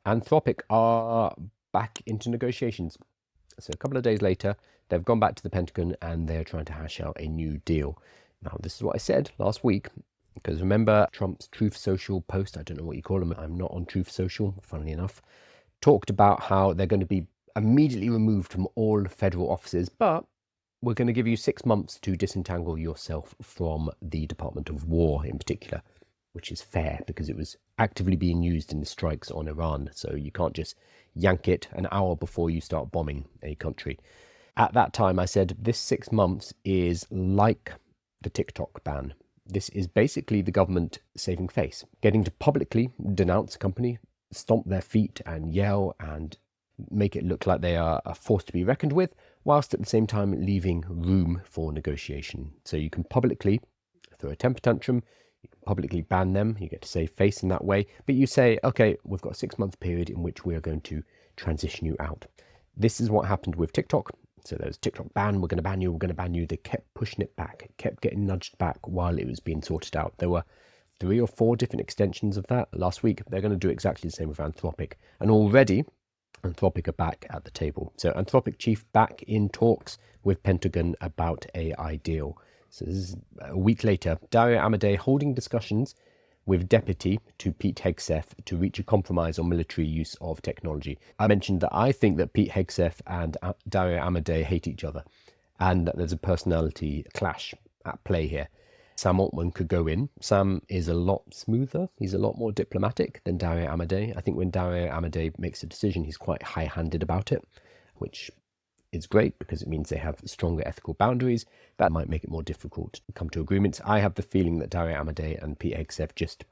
Anthropic are back into negotiations. So a couple of days later, they've gone back to the Pentagon and they're trying to hash out a new deal. Now, this is what I said last week, because remember Trump's Truth Social post, I don't know what you call them, I'm not on Truth Social, funnily enough, talked about how they're going to be immediately removed from all federal offices, but we're going to give you 6 months to disentangle yourself from the Department of War in particular, which is fair because it was actively being used in the strikes on Iran. So you can't just yank it an hour before you start bombing a country. At that time, I said this 6 months is like the TikTok ban. This is basically the government saving face, getting to publicly denounce a company, stomp their feet and yell and make it look like they are a force to be reckoned with, whilst at the same time leaving room for negotiation. So you can publicly throw a temper tantrum, you can publicly ban them, you get to save face in that way, but you say, okay, we've got a 6-month period in which we are going to transition you out. This is what happened with TikTok. So there was TikTok ban, we're going to ban you, we're going to ban you. They kept pushing it back, it kept getting nudged back while it was being sorted out. There were 3 or 4 different extensions of that last week. They're going to do exactly the same with Anthropic. And already, Anthropic are back at the table. So Anthropic chief back in talks with Pentagon about AI deal. So this is a week later. Dario Amodei holding discussions with deputy to Pete Hegseth to reach a compromise on military use of technology. I mentioned that I think that Pete Hegseth and Dario Amodei hate each other and that there's a personality clash at play here. Sam Altman could go in. Sam is a lot smoother. He's a lot more diplomatic than Dario Amodei. I think when Dario Amodei makes a decision, he's quite high-handed about it, which is great because it means they have stronger ethical boundaries. That might make it more difficult to come to agreements. I have the feeling that Dario Amodei and Pete Hegseth just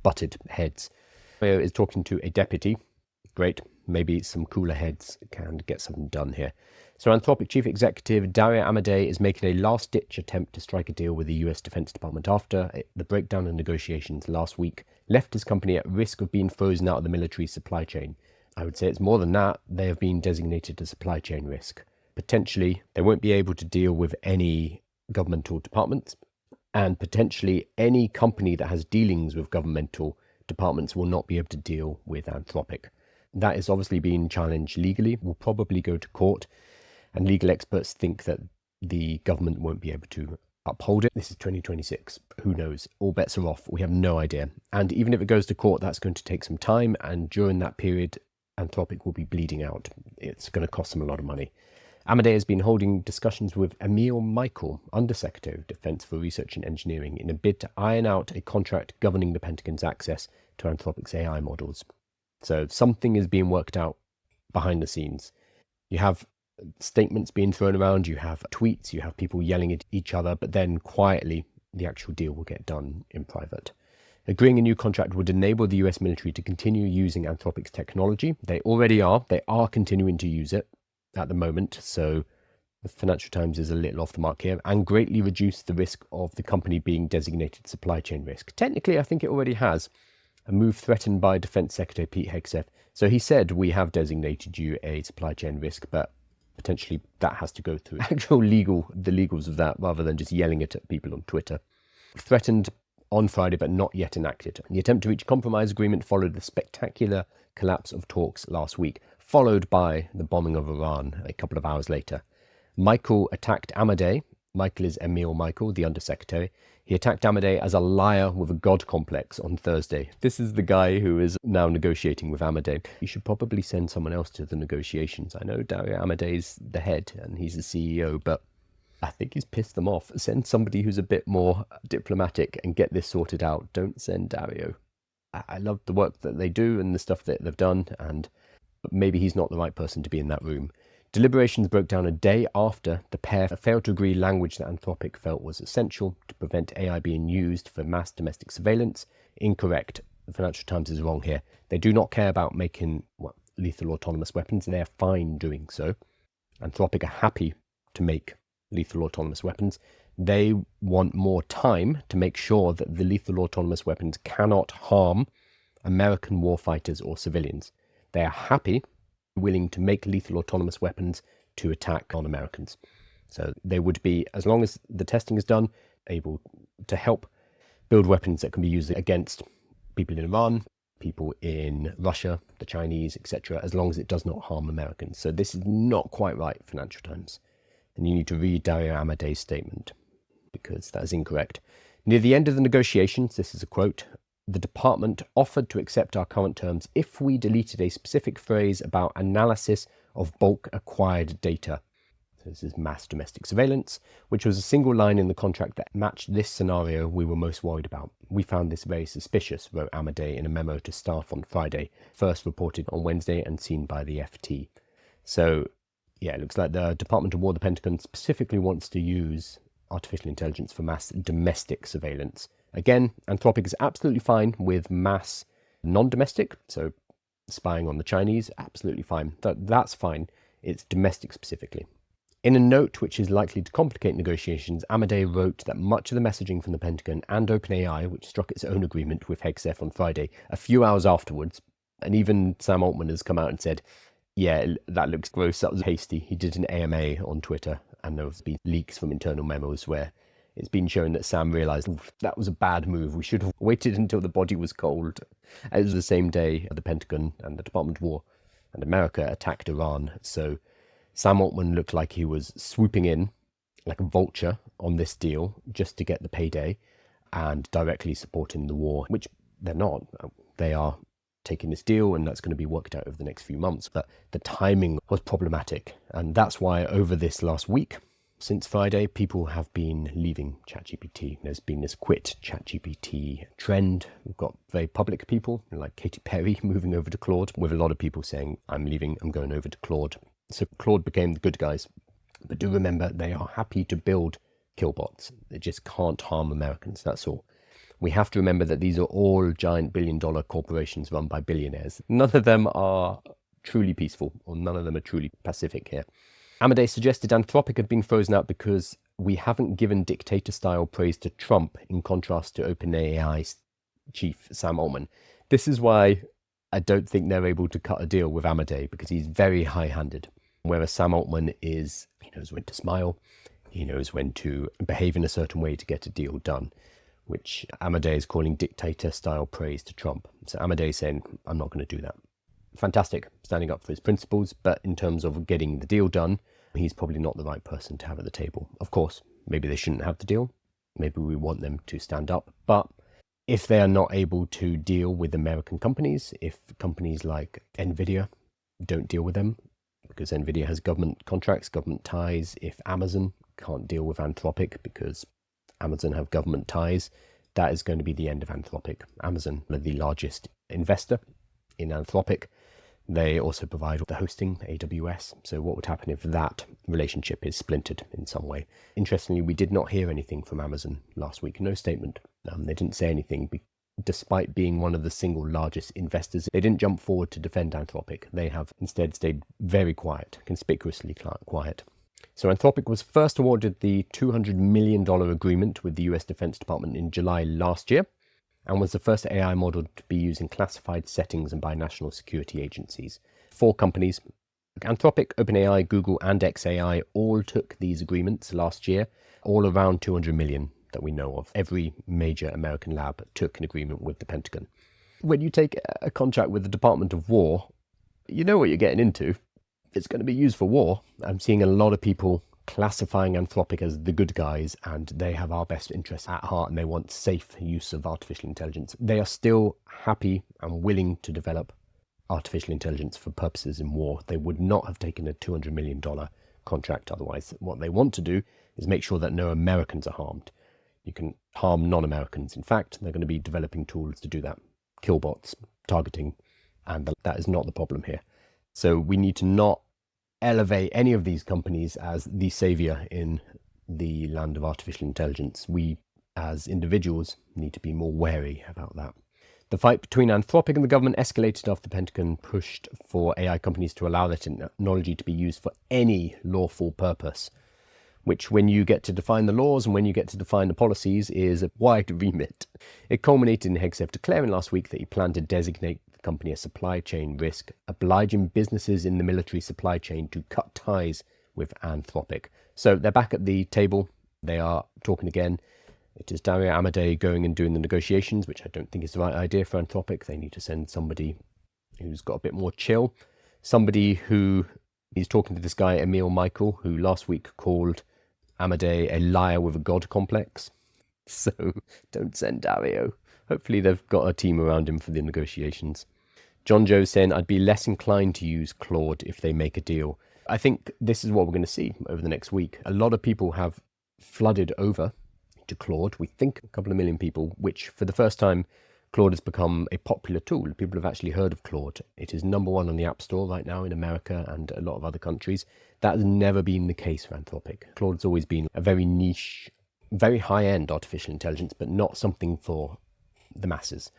butted heads. Dario is talking to a deputy. Great. Maybe some cooler heads can get something done here. So Anthropic Chief Executive Dario Amodei is making a last-ditch attempt to strike a deal with the US Defense Department after the breakdown in negotiations last week left his company at risk of being frozen out of the military supply chain. I would say it's more than that. They have been designated a supply chain risk. Potentially, they won't be able to deal with any governmental departments, and potentially any company that has dealings with governmental departments will not be able to deal with Anthropic. That is obviously being challenged legally, will probably go to court, and legal experts think that the government won't be able to uphold it. This is 2026. Who knows? All bets are off. We have no idea. And even if it goes to court, that's going to take some time, and during that period, Anthropic will be bleeding out. It's going to cost them a lot of money. Amodei has been holding discussions with Emil Michael, Undersecretary of Defense for Research and Engineering, in a bid to iron out a contract governing the Pentagon's access to Anthropic's AI models. So something is being worked out behind the scenes. You have statements being thrown around, you have tweets, you have people yelling at each other, but then quietly the actual deal will get done in private. Agreeing a new contract would enable the US military to continue using Anthropic's technology. They already are. They are continuing to use it at the moment. So the Financial Times is a little off the mark here, and greatly reduce the risk of the company being designated supply chain risk. Technically, I think it already has. A move threatened by Defense Secretary Pete Hegseth. So he said, we have designated you a supply chain risk, but potentially that has to go through the legals of that, rather than just yelling it at people on Twitter. Threatened on Friday, but not yet enacted. The attempt to reach a compromise agreement followed the spectacular collapse of talks last week, followed by the bombing of Iran a couple of hours later. Michael attacked Amodei. Michael is Emil Michael, the Undersecretary. He attacked Amodei as a liar with a god complex on Thursday. This is the guy who is now negotiating with Amodei. You should probably send someone else to the negotiations. I know Dario Amodei is the head and he's the CEO, but I think he's pissed them off. Send somebody who's a bit more diplomatic and get this sorted out. Don't send Dario. I love the work that they do and the stuff that they've done, but maybe he's not the right person to be in that room. Deliberations broke down a day after the pair failed to agree language that Anthropic felt was essential to prevent AI being used for mass domestic surveillance. Incorrect. The Financial Times is wrong here. They do not care about making lethal autonomous weapons. They are fine doing so. Anthropic are happy to make lethal autonomous weapons. They want more time to make sure that the lethal autonomous weapons cannot harm American warfighters or civilians. They are happy, willing to make lethal autonomous weapons to attack on Americans. So they would be, as long as the testing is done, able to help build weapons that can be used against people in Iran, people in Russia, the Chinese, etc., as long as it does not harm Americans. So this is not quite right, Financial Times. And you need to read Dario Amodei's statement, because that is incorrect. Near the end of the negotiations, this is a quote, "The department offered to accept our current terms if we deleted a specific phrase about analysis of bulk acquired data." So this is mass domestic surveillance, which was a single line in the contract that matched this scenario we were most worried about. "We found this very suspicious," wrote Amodei in a memo to staff on Friday, first reported on Wednesday and seen by the FT. So, yeah, it looks like the Department of War, the Pentagon, specifically wants to use artificial intelligence for mass domestic surveillance. Again, Anthropic is absolutely fine with mass non-domestic, so spying on the Chinese, absolutely fine. That's fine. It's domestic specifically. In a note which is likely to complicate negotiations, Amodei wrote that much of the messaging from the Pentagon and OpenAI, which struck its own agreement with Hegseth on Friday, a few hours afterwards, and even Sam Altman has come out and said, yeah, that looks gross, that was hasty. He did an AMA on Twitter, and there have been leaks from internal memos where it's been shown that Sam realised that was a bad move. We should have waited until the body was cold. It was the same day the Pentagon and the Department of War and America attacked Iran, so Sam Altman looked like he was swooping in like a vulture on this deal just to get the payday and directly supporting the war, which they're not. They are taking this deal and that's going to be worked out over the next few months. But the timing was problematic. And that's why over this last week, since Friday, people have been leaving ChatGPT. There's been this quit ChatGPT trend. We've got very public people like Katy Perry moving over to Claude, with a lot of people saying, I'm leaving, I'm going over to Claude. So Claude became the good guys. But do remember, they are happy to build killbots. They just can't harm Americans, that's all. We have to remember that these are all giant billion-dollar corporations run by billionaires. None of them are truly peaceful, or none of them are truly pacific here. Amodei suggested Anthropic had been frozen out because we haven't given dictator-style praise to Trump, in contrast to OpenAI's chief, Sam Altman. This is why I don't think they're able to cut a deal with Amodei, because he's very high-handed. Whereas Sam Altman is, he knows when to smile, he knows when to behave in a certain way to get a deal done, which Amodei is calling dictator-style praise to Trump. So Amodei is saying, I'm not going to do that. Fantastic, standing up for his principles, but in terms of getting the deal done, he's probably not the right person to have at the table. Of course, maybe they shouldn't have the deal. Maybe we want them to stand up. But if they are not able to deal with American companies, if companies like NVIDIA don't deal with them, because NVIDIA has government contracts, government ties, if Amazon can't deal with Anthropic because Amazon have government ties, that is going to be the end of Anthropic. Amazon are the largest investor in Anthropic. They also provide the hosting, AWS. So what would happen if that relationship is splintered in some way? Interestingly, we did not hear anything from Amazon last week. No statement. They didn't say anything. Despite being one of the single largest investors, they didn't jump forward to defend Anthropic. They have instead stayed very quiet, conspicuously quiet. So Anthropic was first awarded the $200 million agreement with the US Defense Department in July last year, and was the first AI model to be used in classified settings and by national security agencies. 4 companies, Anthropic, OpenAI, Google, and xAI, all took these agreements last year, all around $200 million that we know of. Every major American lab took an agreement with the Pentagon. When you take a contract with the Department of War, you know what you're getting into. It's going to be used for war. I'm seeing a lot of people classifying Anthropic as the good guys, and they have our best interests at heart and they want safe use of artificial intelligence. They are still happy and willing to develop artificial intelligence for purposes in war. They would not have taken a $200 million contract otherwise. What they want to do is make sure that no Americans are harmed. You can harm non-Americans. In fact, they're going to be developing tools to do that. Killbots, targeting, and that is not the problem here. So we need to not elevate any of these companies as the savior in the land of artificial intelligence. We, as individuals, need to be more wary about that. The fight between Anthropic and the government escalated after the Pentagon pushed for AI companies to allow their technology to be used for any lawful purpose, which, when you get to define the laws and when you get to define the policies, is a wide remit. It culminated in Hegseth declaring last week that he planned to designate the company a supply chain risk, obliging businesses in the military supply chain to cut ties with Anthropic. So they're back at the table. They are talking again. It is Dario Amodei going and doing the negotiations, which I don't think is the right idea for Anthropic. They need to send somebody who's got a bit more chill. Somebody who is talking to this guy, Emil Michael, who last week called Amodei a liar with a god complex. So don't send Dario. Hopefully they've got a team around him for the negotiations. John Joe saying, I'd be less inclined to use Claude if they make a deal. I think this is what we're going to see over the next week. A lot of people have flooded over to Claude. We think a couple of million people, which for the first time, Claude has become a popular tool. People have actually heard of Claude. It is number one on the App Store right now in America and a lot of other countries. That has never been the case for Anthropic. Claude's always been a very niche, very high-end artificial intelligence, but not something for the masses.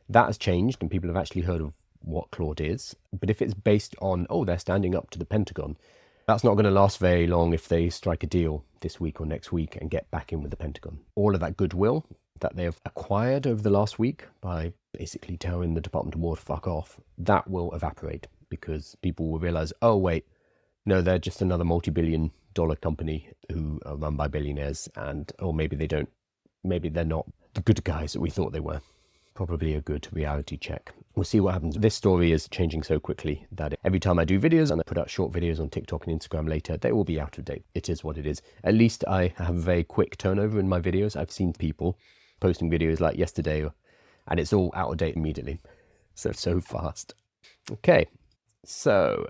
That has changed, and people have actually heard of what Claude is. But if it's based on, oh, they're standing up to the Pentagon, that's not going to last very long if they strike a deal this week or next week and get back in with the Pentagon. All of that goodwill that they have acquired over the last week by basically telling the Department of War to fuck off, that will evaporate because people will realize, oh, wait, no, they're just another multi-billion-dollar company who are run by billionaires, and, or maybe they don't, maybe they're not the good guys that we thought they were. Probably a good reality check. We'll see what happens. This story is changing so quickly that every time I do videos and I put out short videos on TikTok and Instagram later, they will be out of date. It is what it is. At least I have a very quick turnover in my videos. I've seen people posting videos like yesterday and it's all out of date immediately. So fast. Okay, so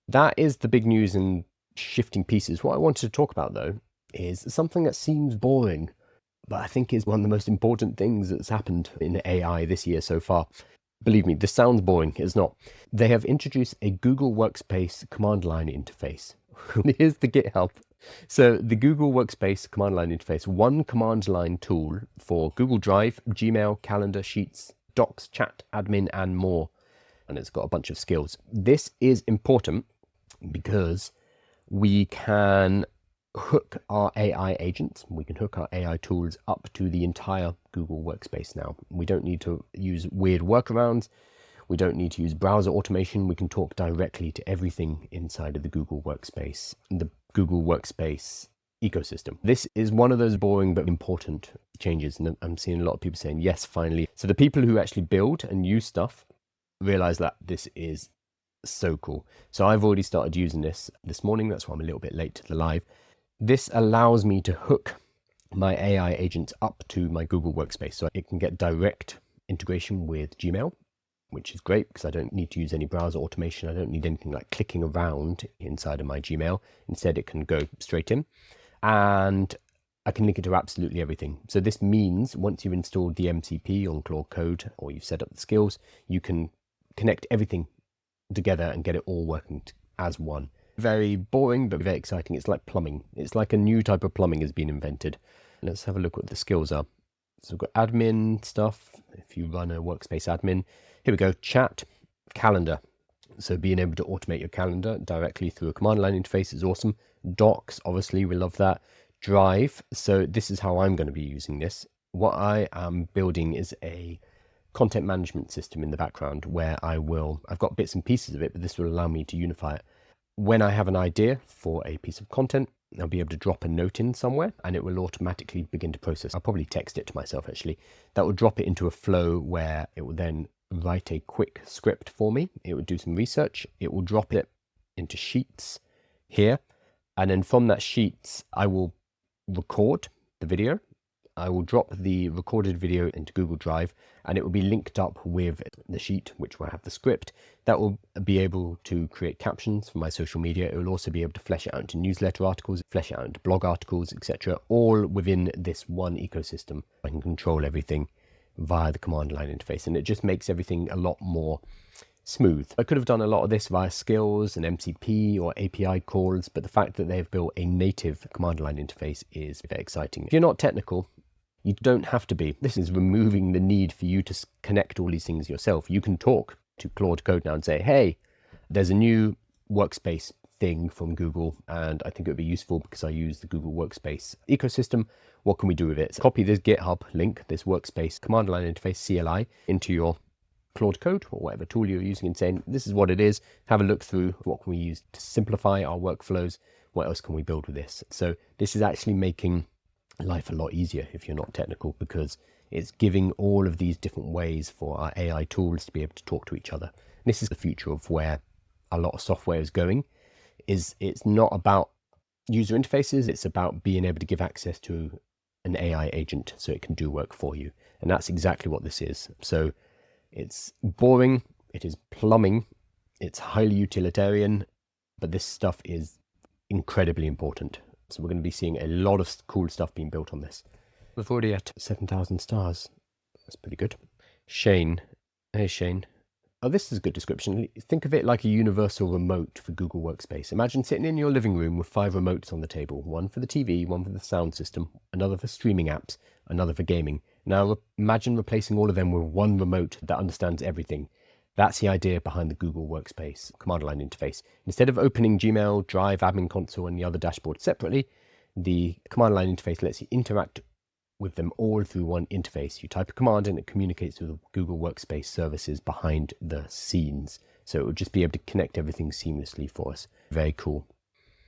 that is the big news and shifting pieces. What I wanted to talk about though is something that seems boring, but I think is one of the most important things that's happened in AI this year so far. Believe me, this sounds boring. It's not. They have introduced a Google Workspace command line interface. Here's the GitHub. So the Google Workspace command line interface, one command line tool for Google Drive, Gmail, Calendar, Sheets, Docs, Chat, Admin, and more. And it's got a bunch of skills. This is important because we can hook our AI agents, we can hook our AI tools up to the entire Google Workspace now. We don't need to use weird workarounds. We don't need to use browser automation. We can talk directly to everything inside of the Google Workspace, the Google Workspace ecosystem. This is one of those boring but important changes. And I'm seeing a lot of people saying, yes, finally. So the people who actually build and use stuff realize that this is so cool. So I've already started using this morning. That's why I'm a little bit late to the live. This allows me to hook my AI agents up to my Google Workspace so it can get direct integration with Gmail, which is great because I don't need to use any browser automation. I don't need anything like clicking around inside of my Gmail. Instead, it can go straight in and I can link it to absolutely everything. So this means once you've installed the MCP on Claude Code or you've set up the skills, you can connect everything together and get it all working as one. Very boring, but very exciting. It's like plumbing. It's like a new type of plumbing has been invented. Let's have a look what the skills are. So we've got admin stuff. If you run a workspace admin, here we go. Chat, calendar. So being able to automate your calendar directly through a command line interface is awesome. Docs, obviously, we love that. Drive. So this is how I'm going to be using this. What I am building is a content management system in the background where I've got bits and pieces of it, but this will allow me to unify it. When I have an idea for a piece of content, I'll be able to drop a note in somewhere and it will automatically begin to process. I'll probably text it to myself actually. That will drop it into a flow where it will then write a quick script for me. It will do some research. It will drop it into Sheets here. And then from that Sheets, I will record the video. I will drop the recorded video into Google Drive and it will be linked up with the sheet, which will have the script. That will be able to create captions for my social media. It will also be able to flesh it out into newsletter articles, flesh it out into blog articles, etc. All within this one ecosystem. I can control everything via the command line interface and it just makes everything a lot more smooth. I could have done a lot of this via skills and MCP or API calls, but the fact that they've built a native command line interface is very exciting. If you're not technical, you don't have to be. This is removing the need for you to connect all these things yourself. You can talk to Claude Code now and say, hey, there's a new workspace thing from Google, and I think it would be useful because I use the Google Workspace ecosystem. What can we do with it? So copy this GitHub link, this Workspace command line interface CLI, into your Claude Code or whatever tool you're using and saying, this is what it is. Have a look through what can we use to simplify our workflows. What else can we build with this? So this is actually making life a lot easier if you're not technical, because it's giving all of these different ways for our AI tools to be able to talk to each other. This is the future of where a lot of software is going. It's not about user interfaces, it's about being able to give access to an AI agent so it can do work for you. And that's exactly what this is. So it's boring, it is plumbing, it's highly utilitarian, but this stuff is incredibly important. So we're going to be seeing a lot of cool stuff being built on this. We're already at 7,000 stars. That's pretty good. Shane. Hey, Shane. Oh, this is a good description. Think of it like a universal remote for Google Workspace. Imagine sitting in your living room with 5 remotes on the table. One for the TV, one for the sound system, another for streaming apps, another for gaming. Now imagine replacing all of them with one remote that understands everything. That's the idea behind the Google Workspace command line interface. Instead of opening Gmail, Drive, Admin Console, and the other dashboards separately, the command line interface lets you interact with them all through one interface. You type a command and it communicates with the Google Workspace services behind the scenes. So it will just be able to connect everything seamlessly for us. Very cool.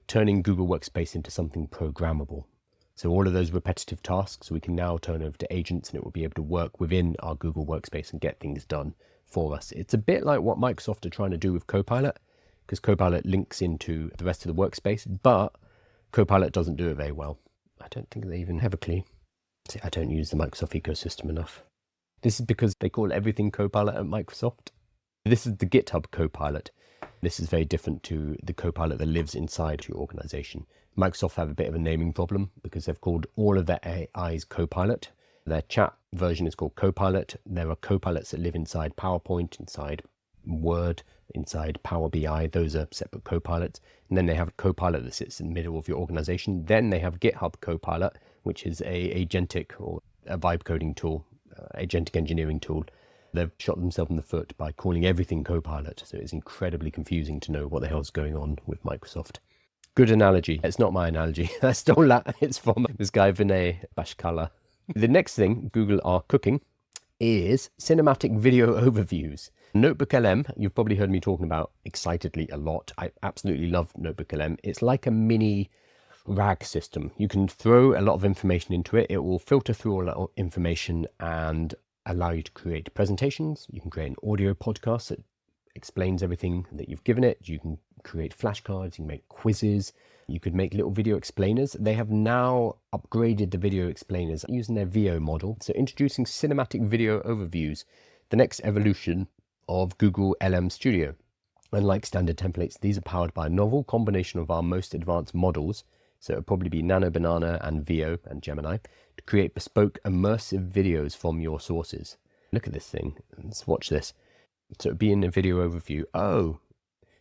Turning Google Workspace into something programmable. So all of those repetitive tasks we can now turn over to agents, and it will be able to work within our Google Workspace and get things done for us. It's a bit like what Microsoft are trying to do with Copilot, because Copilot links into the rest of the workspace, but Copilot doesn't do it very well. I don't think they even have a clue. See, I don't use the Microsoft ecosystem enough. This is because they call everything Copilot at Microsoft. This is the GitHub Copilot. This is very different to the Copilot that lives inside your organization. Microsoft have a bit of a naming problem because they've called all of their AIs Copilot. Their chat version is called Copilot. There are Copilots that live inside PowerPoint, inside Word, inside Power BI. Those are separate Copilots. And then they have a Copilot that sits in the middle of your organization. Then they have GitHub Copilot, which is a agentic or a vibe coding tool, agentic engineering tool. They've shot themselves in the foot by calling everything Copilot. So it's incredibly confusing to know what the hell's going on with Microsoft. Good analogy. It's not my analogy. I stole that. It's from this guy, Vinay Bashkala. The next thing Google are cooking is cinematic video overviews. NotebookLM, you've probably heard me talking about excitedly a lot. I absolutely love NotebookLM. It's like a mini RAG system. You can throw a lot of information into it. It will filter through all that information and allow you to create presentations. You can create an audio podcast that explains everything that you've given it. You can create flashcards, you can make quizzes, you could make little video explainers. They have now upgraded the video explainers using their VO model. So introducing cinematic video overviews, the next evolution of Google LM Studio. Unlike standard templates, these are powered by a novel combination of our most advanced models. So it'll probably be Nano Banana and VO and Gemini to create bespoke immersive videos from your sources. Look at this thing. Let's watch this. So it'd be in a video overview. Oh,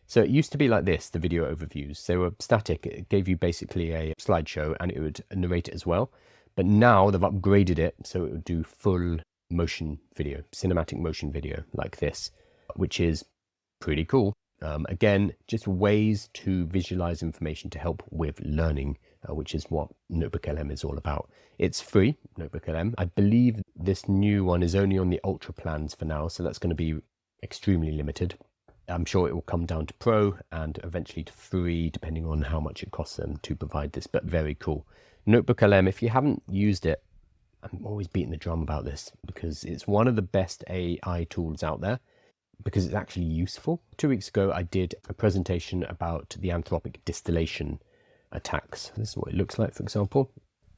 so it used to be like this, the video overviews. They were static. It gave you basically a slideshow and it would narrate it as well. But now they've upgraded it so it would do full motion video, cinematic motion video like this, which is pretty cool. Again, just ways to visualize information to help with learning, which is what NotebookLM is all about. It's free, NotebookLM. I believe this new one is only on the Ultra plans for now, so that's going to be extremely limited. I'm sure it will come down to Pro and eventually to free, depending on how much it costs them to provide this, but very cool. NotebookLM, if you haven't used it, I'm always beating the drum about this because it's one of the best AI tools out there because it's actually useful. 2 weeks ago, I did a presentation about the Anthropic distillation attacks. This is what it looks like, for example.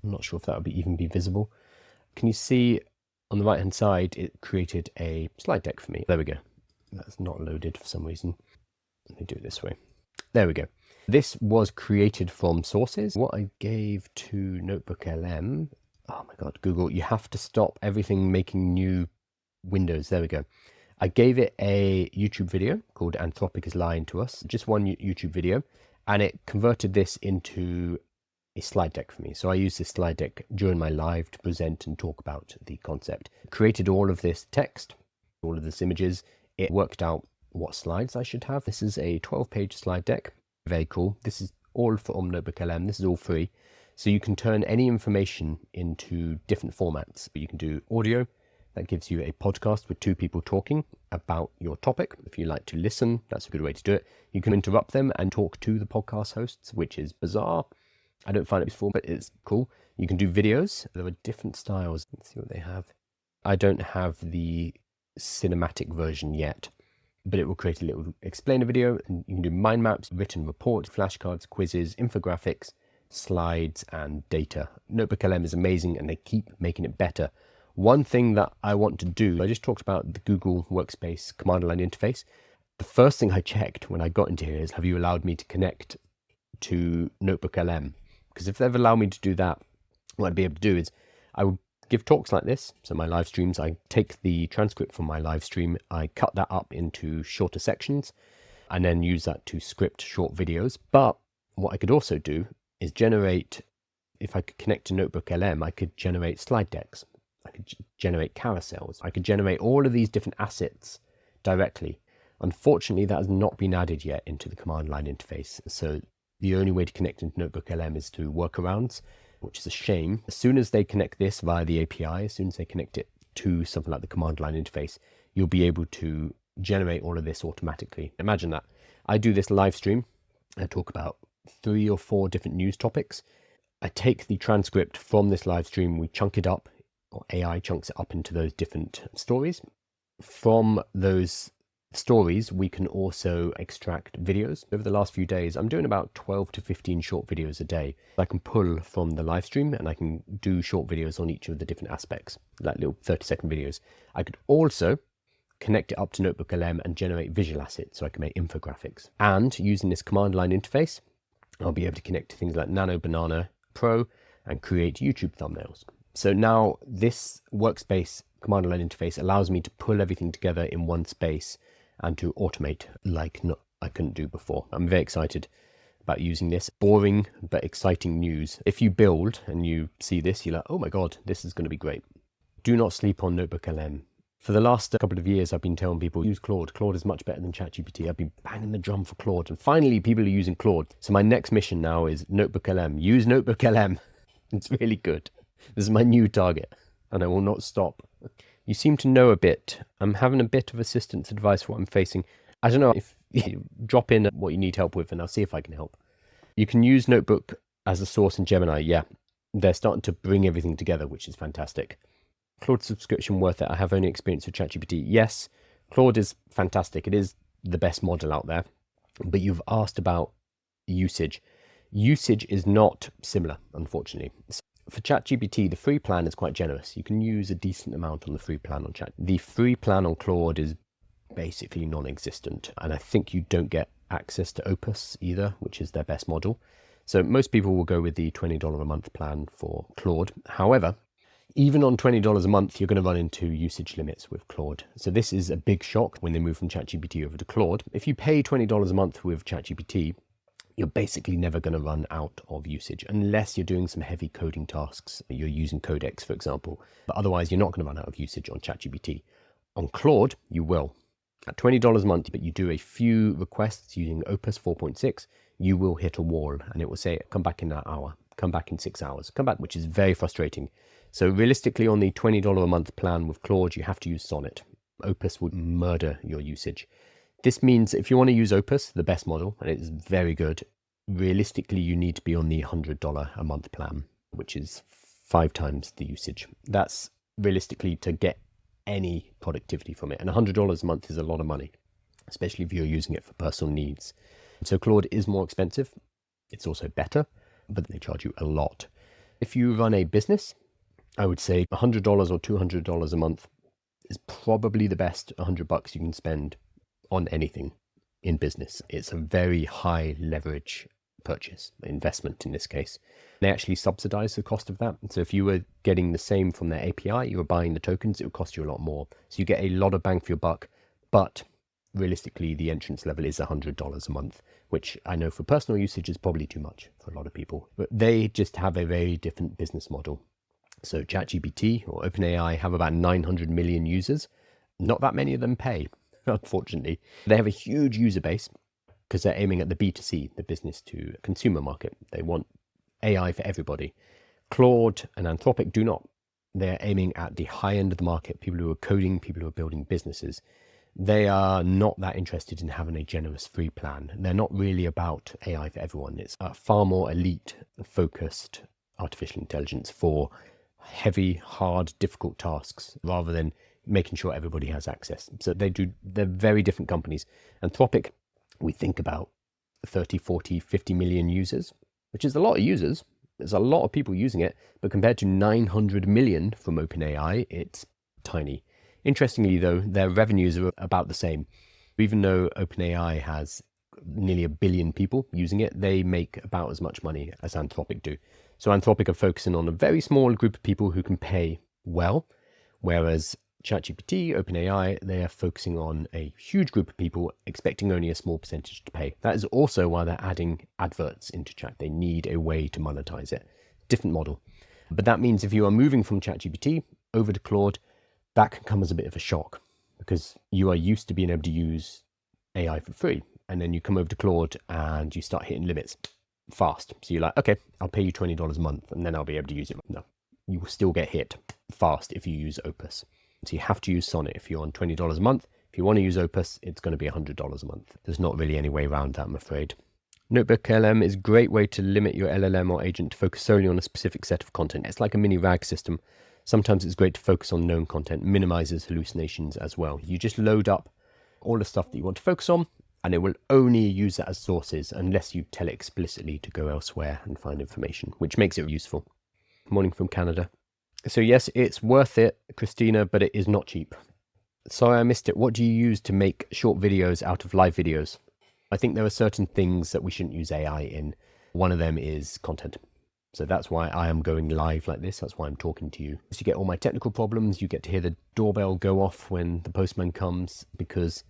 I'm not sure if that would even be visible. Can you see on the right-hand side, it created a slide deck for me. There we go. That's not loaded for some reason. Let me do it this way. There we go. This was created from sources. What I gave to NotebookLM, oh my God, Google, you have to stop everything making new windows. There we go. I gave it a YouTube video called Anthropic is Lying to Us, just one YouTube video, and it converted this into a slide deck for me. So I used this slide deck during my live to present and talk about the concept. Created all of this text, all of this images. It worked out what slides I should have. This is a 12-page slide deck. Very cool. This is all from NotebookLM. This is all free. So you can turn any information into different formats. You can do audio. That gives you a podcast with 2 people talking about your topic. If you like to listen, that's a good way to do it. You can interrupt them and talk to the podcast hosts, which is bizarre. I don't find it useful, but it's cool. You can do videos. There are different styles. Let's see what they have. I don't have the cinematic version yet, but it will create a little explainer video. And you can do mind maps, written reports, flashcards, quizzes, infographics, slides, and data. NotebookLM is amazing, and they keep making it better. One thing that I want to do, I just talked about the Google Workspace command line interface. The first thing I checked when I got into here is, have you allowed me to connect to NotebookLM? Because if they've allowed me to do that, what I'd be able to do is I would give talks like this. So my live streams, I take the transcript from my live stream, I cut that up into shorter sections, and then use that to script short videos. But what I could also do is generate, if I could connect to NotebookLM, I could generate slide decks. I could generate carousels. I could generate all of these different assets directly. Unfortunately, that has not been added yet into the command line interface. So the only way to connect into NotebookLM is through workarounds, which is a shame. As soon as they connect this via the API, as soon as they connect it to something like the command line interface, you'll be able to generate all of this automatically. Imagine that. I do this live stream. I talk about 3 or 4 different news topics. I take the transcript from this live stream, we chunk it up, or AI chunks it up into those different stories. From those stories, we can also extract videos. Over the last few days, I'm doing about 12 to 15 short videos a day. I can pull from the live stream and I can do short videos on each of the different aspects, like little 30-second videos. I could also connect it up to NotebookLM and generate visual assets, so I can make infographics. And using this command line interface, I'll be able to connect to things like Nano Banana Pro and create YouTube thumbnails. So now this Workspace command line interface allows me to pull everything together in one space and to automate like I couldn't do before. I'm very excited about using this. Boring but exciting news. If you build and you see this, you're like, oh my God, this is going to be great. Do not sleep on NotebookLM. For the last couple of years, I've been telling people, use Claude. Claude is much better than ChatGPT. I've been banging the drum for Claude. And finally, people are using Claude. So my next mission now is NotebookLM. Use NotebookLM. It's really good. This is my new target, and I will not stop. You seem to know a bit. I'm having a bit of assistance advice for what I'm facing. I don't know if you drop in what you need help with, and I'll see if I can help. You can use Notebook as a source in Gemini. Yeah, they're starting to bring everything together, which is fantastic. Claude subscription worth it? I have only experience with ChatGPT. Yes, Claude is fantastic. It is the best model out there. But you've asked about usage. Usage is not similar, unfortunately. For ChatGPT, the free plan is quite generous. You can use a decent amount on the free plan on Chat. The free plan on Claude is basically non-existent. And I think you don't get access to Opus either, which is their best model. So most people will go with the $20 a month plan for Claude. However, even on $20 a month, you're going to run into usage limits with Claude. So this is a big shock when they move from ChatGPT over to Claude. If you pay $20 a month with ChatGPT, you're basically never going to run out of usage unless you're doing some heavy coding tasks. You're using Codex, for example. But otherwise, you're not going to run out of usage on ChatGPT. On Claude, you will. At $20 a month, but you do a few requests using Opus 4.6, you will hit a wall and it will say, come back in an hour, come back in 6 hours, come back, which is very frustrating. So realistically, on the $20 a month plan with Claude, you have to use Sonnet. Opus would murder your usage. This means if you want to use Opus, the best model, and it's very good, realistically, you need to be on the $100 a month plan, which is 5 times the usage. That's realistically to get any productivity from it. And $100 a month is a lot of money, especially if you're using it for personal needs. So Claude is more expensive. It's also better, but they charge you a lot. If you run a business, I would say $100 or $200 a month is probably the best $100 you can spend on anything in business. It's a very high leverage purchase, investment in this case. They actually subsidize the cost of that. So if you were getting the same from their API, you were buying the tokens, it would cost you a lot more. So you get a lot of bang for your buck, but realistically, the entrance level is $100 a month, which I know for personal usage is probably too much for a lot of people. But they just have a very different business model. So ChatGPT or OpenAI have about 900 million users. Not that many of them pay, unfortunately. They have a huge user base because they're aiming at the B2C, the business to consumer market. They want AI for everybody. Claude and Anthropic do not. They're aiming at the high end of the market, people who are coding, people who are building businesses. They are not that interested in having a generous free plan. They're not really about AI for everyone. It's a far more elite focused artificial intelligence for heavy, hard, difficult tasks rather than making sure everybody has access. So they're very different companies. Anthropic, we think about 30, 40, 50 million users, which is a lot of users. There's a lot of people using it, but compared to 900 million from OpenAI, it's tiny. Interestingly, though, their revenues are about the same. Even though OpenAI has nearly 1 billion people using it, they make about as much money as Anthropic do. So Anthropic are focusing on a very small group of people who can pay well, whereas ChatGPT, OpenAI, they are focusing on a huge group of people, expecting only a small percentage to pay. That is also why they're adding adverts into chat. They need a way to monetize it. Different model. But that means if you are moving from ChatGPT over to Claude, that can come as a bit of a shock because you are used to being able to use AI for free. And then you come over to Claude and you start hitting limits fast. So you're like, okay, I'll pay you $20 a month and then I'll be able to use it. No, you will still get hit fast if you use Opus. So you have to use Sonnet if you're on $20 a month. If you want to use Opus, it's going to be $100 a month. There's not really any way around that, I'm afraid. NotebookLM is a great way to limit your LLM or agent to focus solely on a specific set of content. It's like a mini RAG system. Sometimes it's great to focus on known content, minimizes hallucinations as well. You just load up all the stuff that you want to focus on, and it will only use that as sources unless you tell it explicitly to go elsewhere and find information, which makes it useful. Morning from Canada. So yes, it's worth it, Christina, but it is not cheap. Sorry, I missed it. What do you use to make short videos out of live videos? I think there are certain things that we shouldn't use AI in. One of them is content. So that's why I am going live like this. That's why I'm talking to you. So you get all my technical problems. You get to hear the doorbell go off when the postman comes, because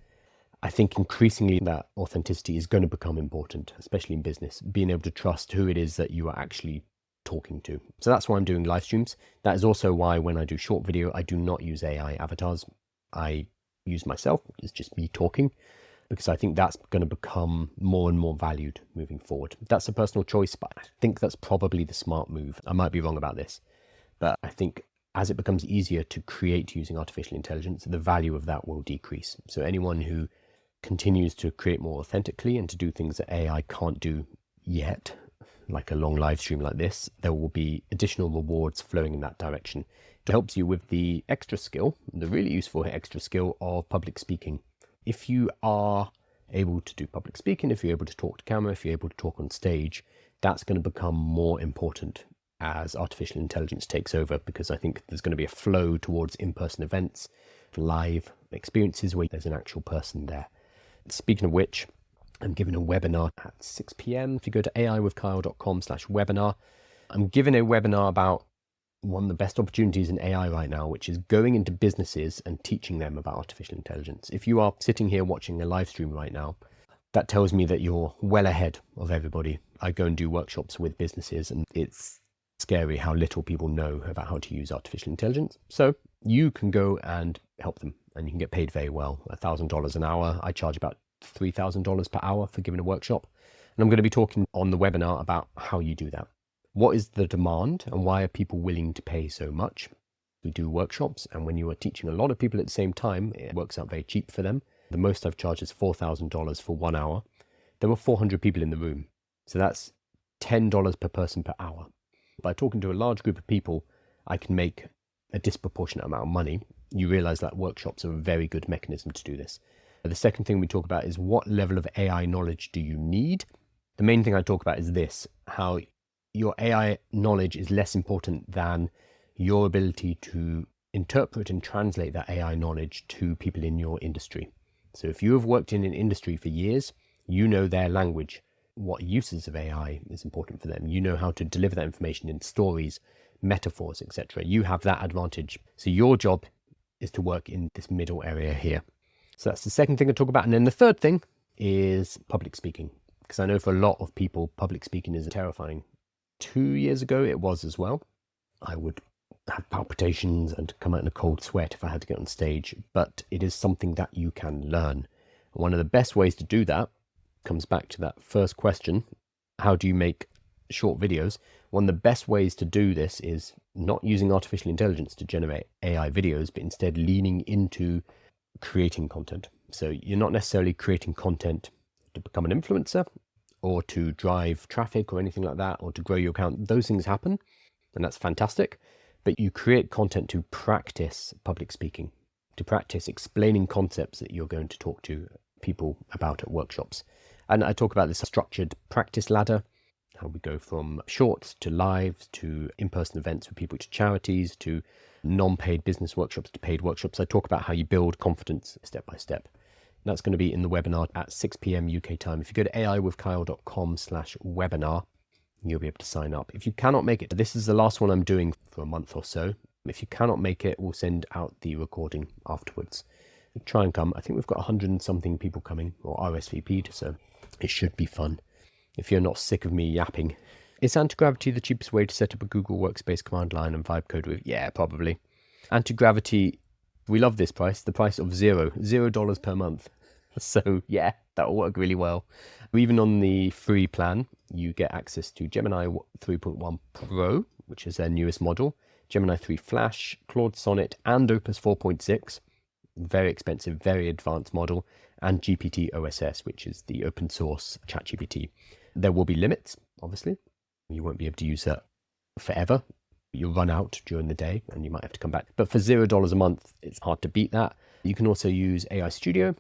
I think increasingly that authenticity is going to become important, especially in business, being able to trust who it is that you are actually talking to. So that's why I'm doing live streams. That is also why when I do short video, I do not use AI avatars. I use myself. It's just me talking, because I think that's going to become more and more valued moving forward. That's a personal choice, but I think that's probably the smart move. I might be wrong about this, but I think as it becomes easier to create using artificial intelligence, the value of that will decrease. So anyone who continues to create more authentically and to do things that AI can't do yet, like a long live stream like this, there will be additional rewards flowing in that direction. It helps you with the extra skill, the really useful extra skill of public speaking. If you are able to do public speaking, if you're able to talk to camera, if you're able to talk on stage, that's going to become more important as artificial intelligence takes over, because I think there's going to be a flow towards in-person events, live experiences where there's an actual person there. Speaking of which, I'm giving a webinar at 6 p.m. If you go to aiwithkyle.com/webinar, I'm giving a webinar about one of the best opportunities in AI right now, which is going into businesses and teaching them about artificial intelligence. If you are sitting here watching a live stream right now, that tells me that you're well ahead of everybody. I go and do workshops with businesses, and it's scary how little people know about how to use artificial intelligence. So you can go and help them, and you can get paid very well, $1,000 an hour. I charge about $3,000 per hour for giving a workshop. And I'm going to be talking on the webinar about how you do that. What is the demand and why are people willing to pay so much? We do workshops, and when you are teaching a lot of people at the same time, it works out very cheap for them. The most I've charged is $4,000 for 1 hour. There were 400 people in the room. So that's $10 per person per hour. By talking to a large group of people, I can make a disproportionate amount of money. You realize that workshops are a very good mechanism to do this. The second thing we talk about is what level of AI knowledge do you need? The main thing I talk about is this, how your AI knowledge is less important than your ability to interpret and translate that AI knowledge to people in your industry. So if you have worked in an industry for years, you know their language, what uses of AI is important for them. You know how to deliver that information in stories, metaphors, etc. You have that advantage. So your job is to work in this middle area here. So that's the second thing I talk about. And then the third thing is public speaking, because I know for a lot of people, public speaking is terrifying. 2 years ago, it was as well. I would have palpitations and come out in a cold sweat if I had to get on stage, but it is something that you can learn. One of the best ways to do that comes back to that first question, how do you make short videos? One of the best ways to do this is not using artificial intelligence to generate AI videos, but instead leaning into creating content. So you're not necessarily creating content to become an influencer. or to drive traffic or anything like that, or to grow your account. Those things happen, and that's fantastic. But you create content to practice public speaking, to practice explaining concepts that you're going to talk to people about at workshops. And I talk about this structured practice ladder, how we go from shorts to lives to in-person events with people to charities to non-paid business workshops to paid workshops. I talk about how you build confidence step by step. And that's going to be in the webinar at 6 p.m. UK time. If you go to aiwithkyle.com/webinar, you'll be able to sign up. If you cannot make it, this is the last one I'm doing for a month or so. If you cannot make it, we'll send out the recording afterwards. Try and come. I think we've got 100 and something people coming, or RSVP'd, so it should be fun. If you're not sick of me yapping. Is AntiGravity the cheapest way to set up a Google Workspace command line and vibe code with? Yeah, probably. AntiGravity, we love this price, the price of $0 per month. So yeah, that'll work really well. Even on the free plan, you get access to Gemini 3.1 Pro, which is their newest model, Gemini 3 Flash, Claude Sonnet, and Opus 4.6. Very expensive, very advanced model, and GPT OSS, which is the open source ChatGPT. There will be limits, obviously. You won't be able to use that forever. You'll run out during the day and you might have to come back. But for $0 a month, it's hard to beat that. You can also use AI Studio,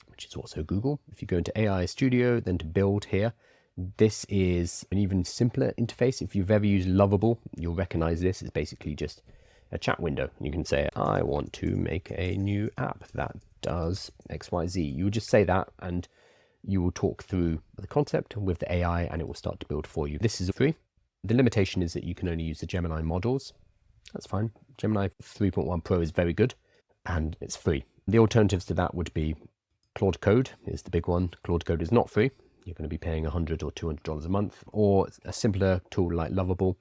which is also Google. If you go into AI Studio, then to build here, this is an even simpler interface. If you've ever used Lovable, you'll recognize this. It's basically just a chat window. You can say, I want to make a new app that does XYZ. You just say that and you will talk through the concept with the AI and it will start to build for you. This is free. The limitation is that you can only use the Gemini models. That's fine. Gemini 3.1 Pro is very good and it's free. The alternatives to that would be Claude Code is the big one. Claude Code is not free. You're going to be paying $100 or $200 a month, or a simpler tool like Lovable.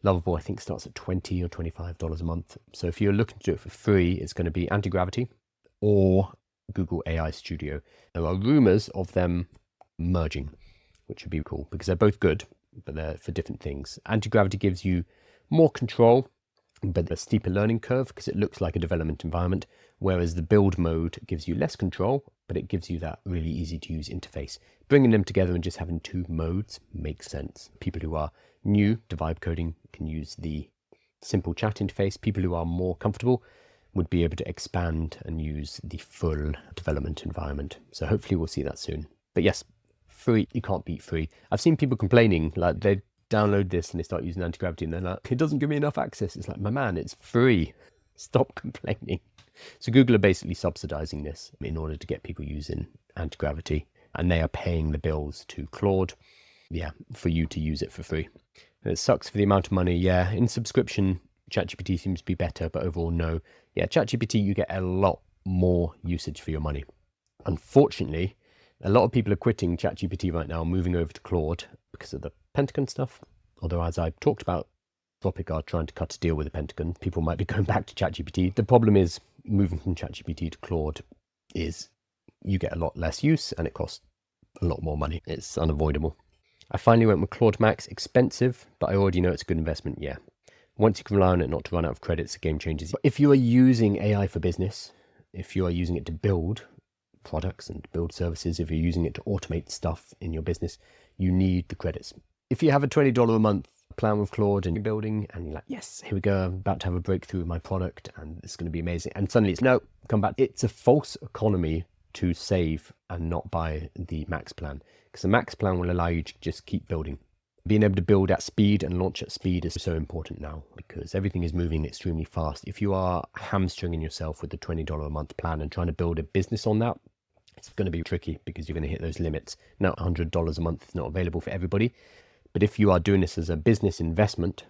Lovable, I think, starts at $20 or $25 a month. So if you're looking to do it for free, it's going to be AntiGravity or Google AI Studio. There are rumors of them merging, which would be cool because they're both good, but they're for different things. AntiGravity gives you more control, but a steeper learning curve because it looks like a development environment, whereas the build mode gives you less control, but it gives you that really easy to use interface. Bringing them together and just having two modes makes sense. People who are new to vibe coding can use the simple chat interface. People who are more comfortable would be able to expand and use the full development environment. So hopefully we'll see that soon. But yes, free, you can't beat free. I've seen people complaining, like they download this and they start using AntiGravity and they're like, it doesn't give me enough access. It's like, my man, it's free. Stop complaining. So Google are basically subsidizing this in order to get people using AntiGravity, and they are paying the bills to Claude, for you to use it for free. And it sucks for the amount of money. Yeah, in subscription, ChatGPT seems to be better, but overall, no. Yeah, ChatGPT, you get a lot more usage for your money. Unfortunately, a lot of people are quitting ChatGPT right now, moving over to Claude because of the Pentagon stuff. Although, as I talked about, Anthropic are trying to cut a deal with the Pentagon. People might be going back to ChatGPT. The problem is moving from ChatGPT to Claude is you get a lot less use and it costs a lot more money. It's unavoidable. I finally went with Claude Max. Expensive, but I already know it's a good investment. Yeah. Once you can rely on it not to run out of credits, the game changes. If you are using AI for business, if you are using it to build products and build services, if you're using it to automate stuff in your business, you need the credits. If you have a $20 a month plan with Claude and you're building and you're like, yes, here we go, I'm about to have a breakthrough with my product and it's going to be amazing. And suddenly it's, no, come back. It's a false economy to save and not buy the max plan, because the max plan will allow you to just keep building. Being able to build at speed and launch at speed is so important now because everything is moving extremely fast. If you are hamstringing yourself with the $20 a month plan and trying to build a business on that, it's going to be tricky because you're going to hit those limits. Now, $100 a month is not available for everybody, but if you are doing this as a business investment,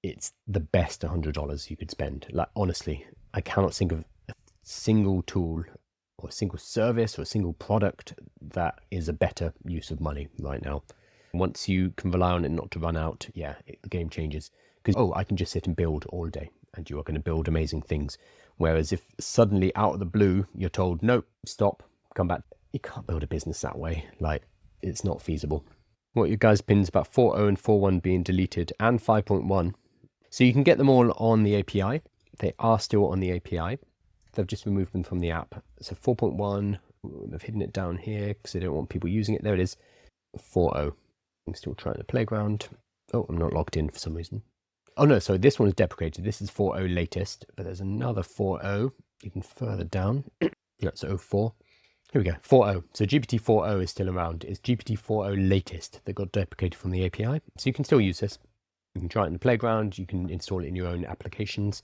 it's the best $100 you could spend. Like, honestly, I cannot think of a single tool or a single service or a single product that is a better use of money right now. Once you can rely on it not to run out, the game changes. Because, I can just sit and build all day and you are going to build amazing things. Whereas if suddenly out of the blue, you're told, no, stop, come back. You can't build a business that way. Like, it's not feasible. What your guys' pins about 4.0 and 4.1 being deleted and 5.1. So you can get them all on the API. They are still on the API. They've just removed them from the app. So 4.1, they've hidden it down here because they don't want people using it. There it is. 4.0. I'm still trying the playground. Oh, I'm not logged in for some reason. Oh no, so this one is deprecated. This is 4.0 latest, but there's another 4.0 even further down. Yeah, so 04. Here we go, 4.0. So GPT 4.0 is still around. It's GPT 4.0 latest that got deprecated from the API. So you can still use this. You can try it in the playground. You can install it in your own applications.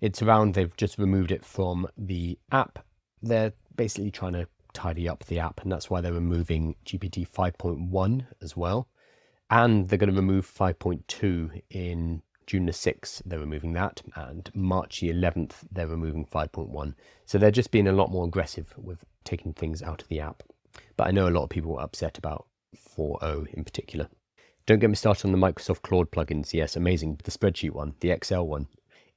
It's around. They've just removed it from the app. They're basically trying to tidy up the app, and that's why they're removing GPT 5.1 as well. And they're going to remove 5.2 in June the 6th, they're removing that. And March the 11th, they're removing 5.1. So they're just being a lot more aggressive with taking things out of the app. But I know a lot of people are upset about 4.0 in particular. Don't get me started on the Microsoft Claude plugins. Yes, amazing. The spreadsheet one, the Excel one.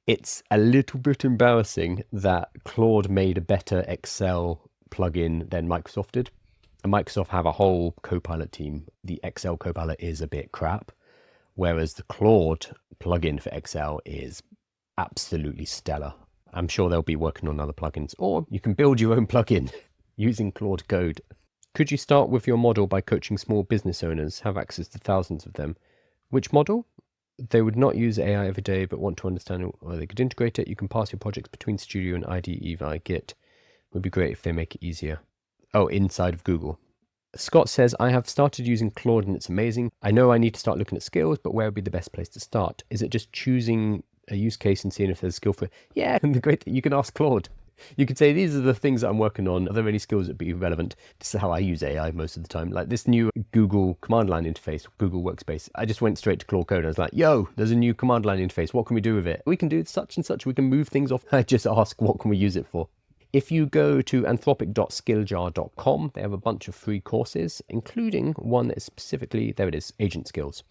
It's a little bit embarrassing that Claude made a better Excel plugin than Microsoft did. And Microsoft have a whole Copilot team. The Excel Copilot is a bit crap, whereas the Claude plugin for Excel is absolutely stellar. I'm sure they'll be working on other plugins, or you can build your own plugin using Claude code. Could you start with your model by coaching small business owners, have access to thousands of them? Which model? They would not use AI every day, but want to understand how they could integrate it. You can pass your projects between Studio and IDE via Git. It would be great if they make it easier. Oh, inside of Google. Scott says, I have started using Claude and it's amazing. I know I need to start looking at skills, but where would be the best place to start? Is it just choosing a use case and seeing if there's a skill for it? Yeah, and the great thing, you can ask Claude. You could say, these are the things that I'm working on. Are there any skills that would be relevant? This is how I use AI most of the time. Like this new Google command line interface, Google Workspace. I just went straight to Claude Code and I was like, yo, there's a new command line interface. What can we do with it? We can do such and such. We can move things off. I just ask, what can we use it for? If you go to anthropic.skilljar.com, they have a bunch of free courses, including one that is specifically, there it is, agent skills.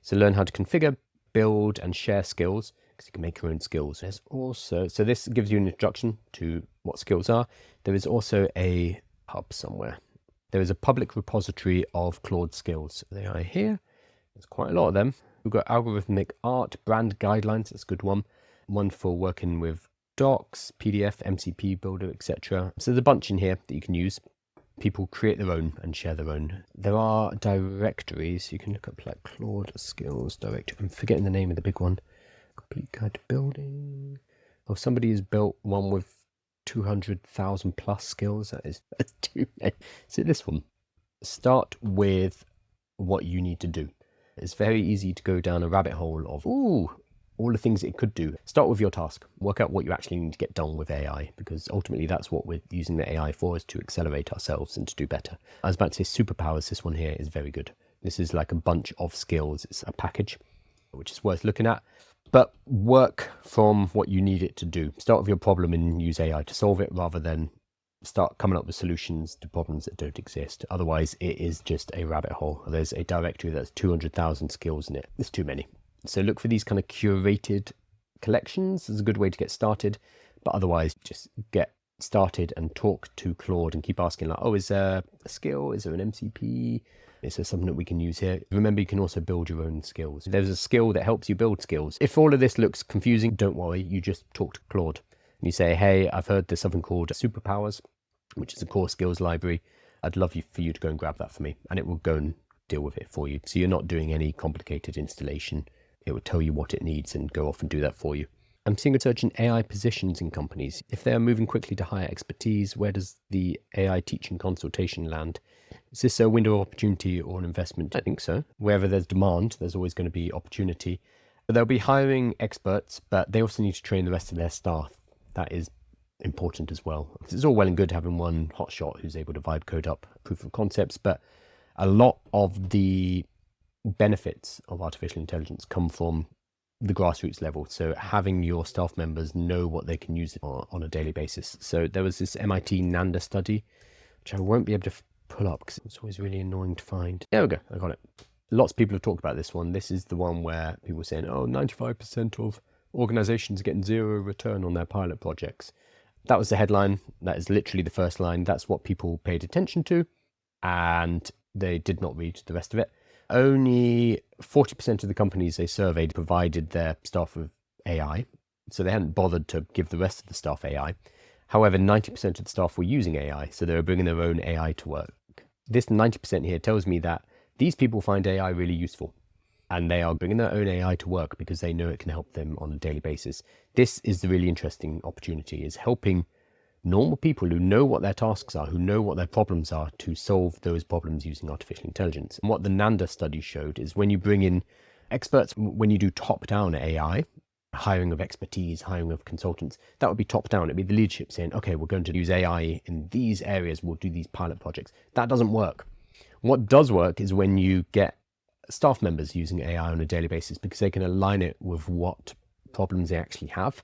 So learn how to configure, build, and share skills, because you can make your own skills. There's also, so this gives you an introduction to what skills are. There is also a hub somewhere. There is a public repository of Claude skills. They are here. There's quite a lot of them. We've got algorithmic art, brand guidelines, that's a good one. One for working with docs, PDF, MCP builder, etc. So there's a bunch in here that you can use. People create their own and share their own. There are directories. You can look up like Claude skills directory. I'm forgetting the name of the big one. Complete guide to building. Oh, somebody has built one with 200,000 plus skills. That's too many. So this one. Start with what you need to do. It's very easy to go down a rabbit hole of, all the things it could do. Start with your task. Work out what you actually need to get done with AI, because ultimately that's what we're using the AI for, is to accelerate ourselves and to do better. I was about to say superpowers. This one here is very good. This is like a bunch of skills. It's a package, which is worth looking at. But work from what you need it to do. Start with your problem and use AI to solve it, rather than start coming up with solutions to problems that don't exist. Otherwise, it is just a rabbit hole. There's a directory that's 200,000 skills in it. There's too many. So look for these kind of curated collections. It's a good way to get started. But otherwise, just get started and talk to Claude and keep asking, like, oh, is there a skill? Is there an MCP? Is there something that we can use here? Remember, you can also build your own skills. There's a skill that helps you build skills. If all of this looks confusing, don't worry. You just talk to Claude and you say, hey, I've heard there's something called superpowers, which is a core skills library. I'd love for you to go and grab that for me. And it will go and deal with it for you. So you're not doing any complicated installation. It will tell you what it needs and go off and do that for you. I'm seeing a surge in AI positions in companies. If they are moving quickly to hire expertise, where does the AI teaching consultation land? Is this a window of opportunity or an investment? I think so. Wherever there's demand, there's always going to be opportunity. But they'll be hiring experts, but they also need to train the rest of their staff. That is important as well. It's all well and good having one hotshot who's able to vibe code up proof of concepts, but a lot of the benefits of artificial intelligence come from the grassroots level. So having your staff members know what they can use it on a daily basis. So there was this MIT NANDA study, which I won't be able to pull up because it's always really annoying to find. There we go, I got it. Lots of people have talked about this one. This is the one where people were saying, 95% of organizations are getting zero return on their pilot projects. That was the headline. That is literally the first line. That's what people paid attention to, and they did not read the rest of it. Only 40% of the companies they surveyed provided their staff with AI, so they hadn't bothered to give the rest of the staff AI. However, 90% of the staff were using AI, so they were bringing their own AI to work. This 90% here tells me that These people find AI really useful, and they are bringing their own AI to work because they know it can help them on a daily basis. This is the really interesting opportunity, is helping normal people who know what their tasks are, who know what their problems are, to solve those problems using artificial intelligence. And what the NANDA study showed is when you bring in experts, when you do top-down AI, hiring of expertise, hiring of consultants, that would be top-down. It'd be the leadership saying, okay, we're going to use AI in these areas, we'll do these pilot projects. That doesn't work. What does work is when you get staff members using AI on a daily basis, because they can align it with what problems they actually have.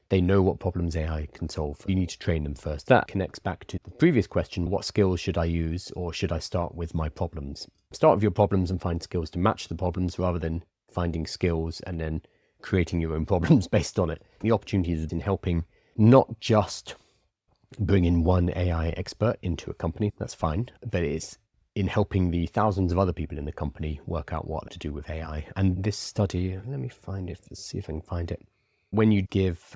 They know what problems AI can solve. You need to train them first. That connects back to the previous question, what skills should I use, or should I start with my problems? Start with your problems and find skills to match the problems rather than finding skills and then creating your own problems based on it. The opportunity is in helping not just bring in one AI expert into a company, that's fine, but it's in helping the thousands of other people in the company work out what to do with AI. And this study, let me find it, let's see if I can find it. When you give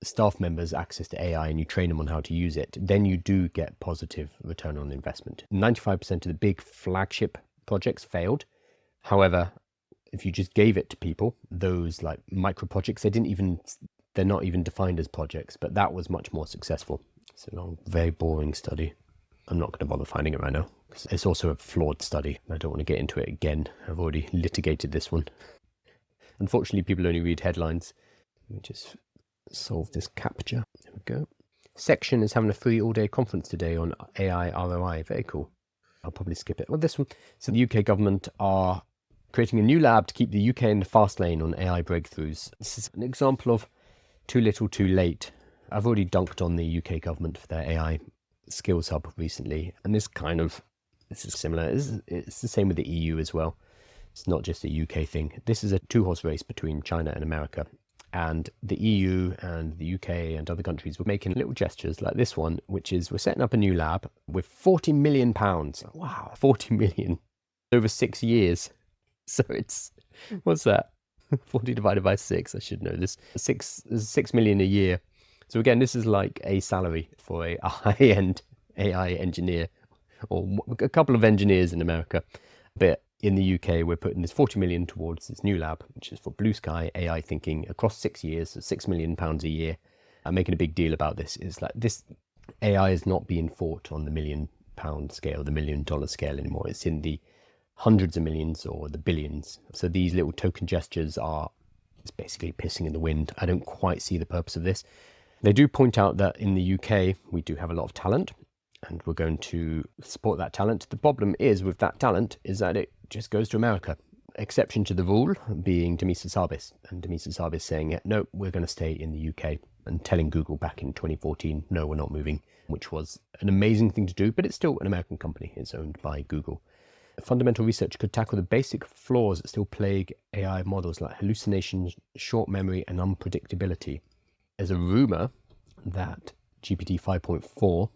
staff members access to AI and you train them on how to use it, then you do get positive return on investment. 95% of the big flagship projects failed. However, if you just gave it to people, those like micro projects, they're not even defined as projects, but that was much more successful. It's a long, very boring study. I'm not going to bother finding it right now, because it's also a flawed study. I don't want to get into it again. I've already litigated this one. Unfortunately, people only read headlines. Let me just solve this captcha. There we go. Section is having a free all-day conference today on AI ROI. Very cool. I'll probably skip it. Well, this one. So the UK government are creating a new lab to keep the UK in the fast lane on AI breakthroughs. This is an example of too little, too late. I've already dunked on the UK government for their AI skills hub recently, and this is similar. It's the same with the EU as well. It's not just a UK thing. This is a two-horse race between China and America, and the EU and the UK and other countries were making little gestures like this one, which is we're setting up a new lab with £40 million. Wow, 40 million over 6 years. So it's, what's that? 40 divided by 6, I should know this. 6 million a year. So again, this is like a salary for a high-end AI engineer, or a couple of engineers in America. But in the UK, we're putting this 40 million towards this new lab, which is for blue sky AI thinking across 6 years, so £6 million a year. I'm making a big deal about this. It's like this AI is not being fought on the £1 million scale, the $1 million scale anymore. It's in the hundreds of millions or the billions. So these little token gestures it's basically pissing in the wind. I don't quite see the purpose of this. They do point out that in the UK, we do have a lot of talent, and we're going to support that talent. The problem is with that talent is that it just goes to America. Exception to the rule being Demis Hassabis, and Demis Hassabis saying, no, we're going to stay in the UK, and telling Google back in 2014, no, we're not moving, which was an amazing thing to do, but it's still an American company. It's owned by Google. Fundamental research could tackle the basic flaws that still plague AI models like hallucinations, short memory, and unpredictability. There's a rumor that GPT 5.4,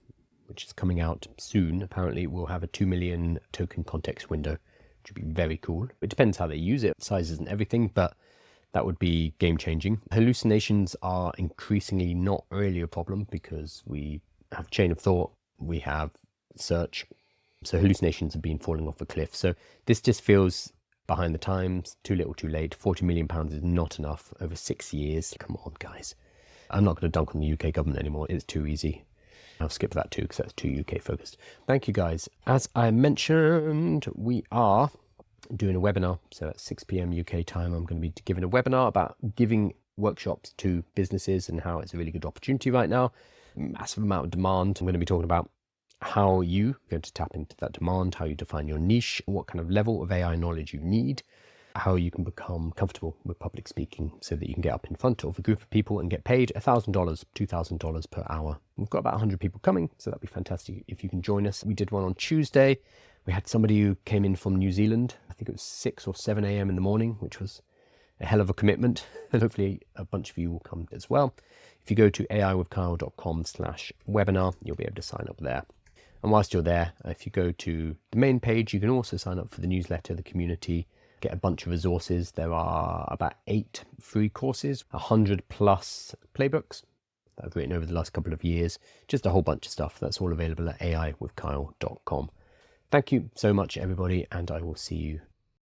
which is coming out soon, apparently will have a 2 million token context window, which would be very cool. It depends how they use it. Size isn't everything, but that would be game changing. Hallucinations are increasingly not really a problem because we have chain of thought, we have search. So hallucinations have been falling off a cliff. So this just feels behind the times, too little, too late. £40 million is not enough over 6 years. Come on, guys. I'm not going to dunk on the UK government anymore. It's too easy. I'll skip that too because that's too UK focused. Thank you, guys. As I mentioned, we are doing a webinar. So at 6 p.m. UK time, I'm going to be giving a webinar about giving workshops to businesses and how it's a really good opportunity right now. Massive amount of demand. I'm going to be talking about how you're going to tap into that demand, how you define your niche, what kind of level of AI knowledge you need, how you can become comfortable with public speaking so that you can get up in front of a group of people and get paid $1,000, $2,000 per hour. We've got about 100 people coming, so that'd be fantastic if you can join us. We did one on Tuesday. We had somebody who came in from New Zealand. I think it was 6 or 7 a.m. in the morning, which was a hell of a commitment. And hopefully a bunch of you will come as well. If you go to aiwithkyle.com/webinar, you'll be able to sign up there. And whilst you're there, if you go to the main page, you can also sign up for the newsletter, the community, get a bunch of resources. There are about 8 free courses, 100 plus playbooks that I've written over the last couple of years, just a whole bunch of stuff. That's all available at aiwithkyle.com. Thank you so much, everybody, and I will see you